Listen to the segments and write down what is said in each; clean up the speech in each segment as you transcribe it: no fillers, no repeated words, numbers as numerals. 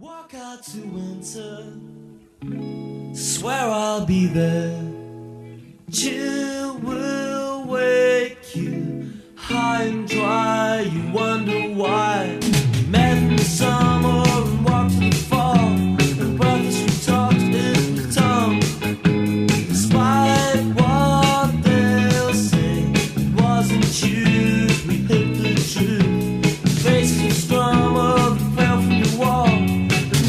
Walk out to winter, swear I'll be there. Chill will wake you high and dry. You wonder why we met in the summer and walked in the fall. And brothers we talked in the tongue. Despite what they'll say, it wasn't you, we hit the truth. Faces were strung up and fell from the wall.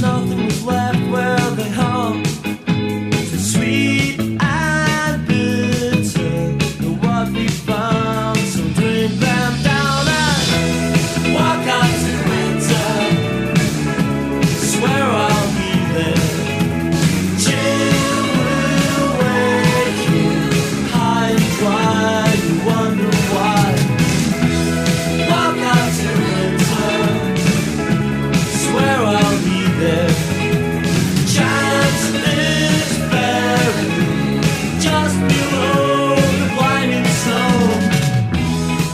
Nothing was left where they hung. So sweet and bitter, what we found. So drink them down and walk out to winter. Swear I'll be there. Chill will wake you high and dry. You wonder why. Walk out to winter. Swear I'll be there. Chance is buried just below the blinding snow.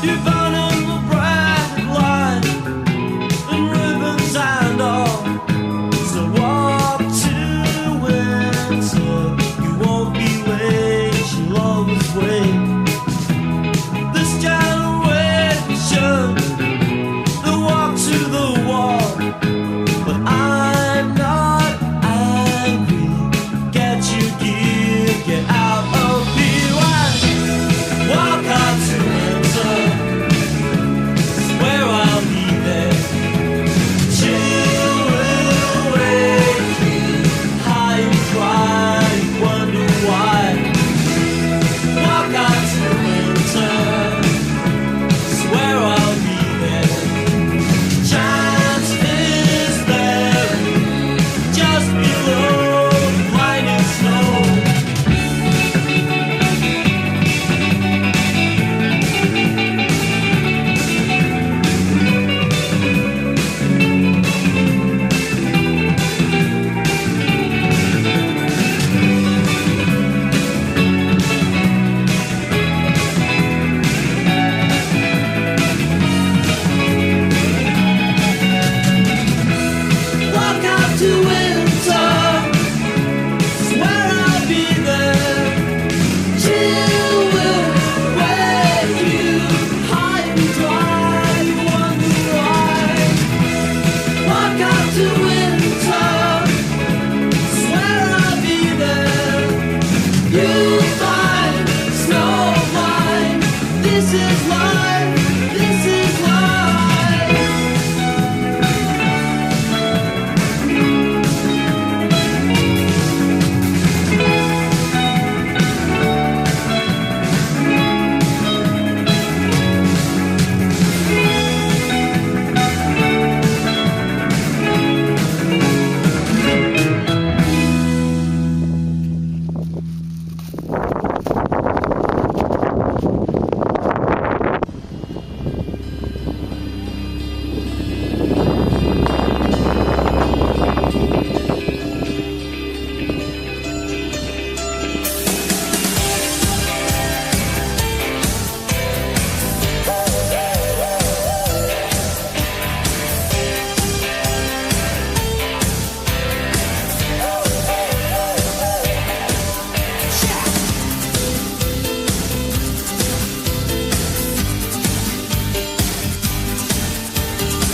You found on the bright light and ribbons and all. So walk to winter. You won't be late. You'll always wait. This generation, they walk to the wall. But I'm not angry. Get your gear, get out of here and walk out to winter. Swear I'll be there. Chill will wake you high and dry. You wonder why. Walk out to winter. Swear I'll be there. Chance is buried just below the blinding snow. Walk out to winter. Swear I'll be there. Chill will wake you high and dry. You wonder why. Walk out to winter. Swear I'll be there. You'll find snow blind. This is life. This is life.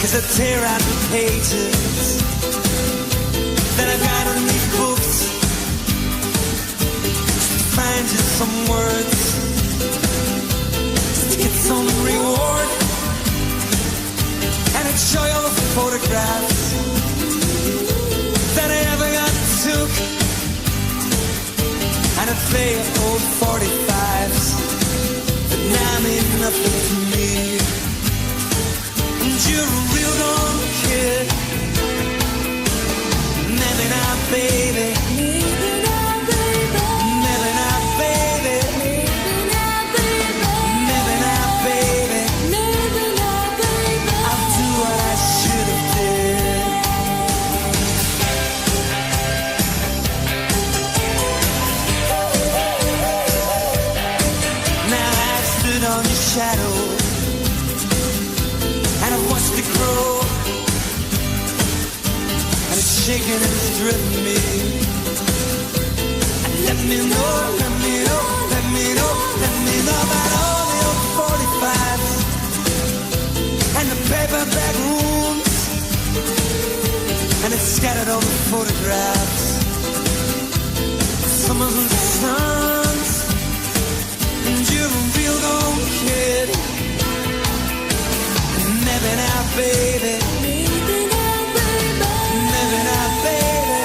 Cause I tear out the pages that I got on these books. Find just some words to get some reward. And I'd show you all the photographs that I ever got took. And I'd play old 45s that now mean nothing to me. You're a real dumb kid. Maybe not, baby. Maybe not, baby. Maybe not, baby. Maybe not, baby. Maybe not, baby. I'll do what I should have did. Now I've stood on your shadow and I've watched it grow. shaking and it's driven me. Let me know, let me know, let me know, let me know about all the old 45s and the paperback rooms, and it's scattered over photographs. Some of them sons, and you're a real old kid. Maybe now, baby. Maybe now, baby. Maybe now, baby.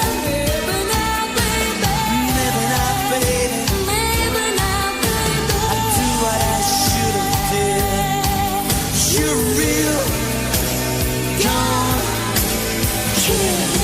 Maybe now, baby. Maybe now, baby. Maybe now, baby. I do what I should have did. You're real gone kid.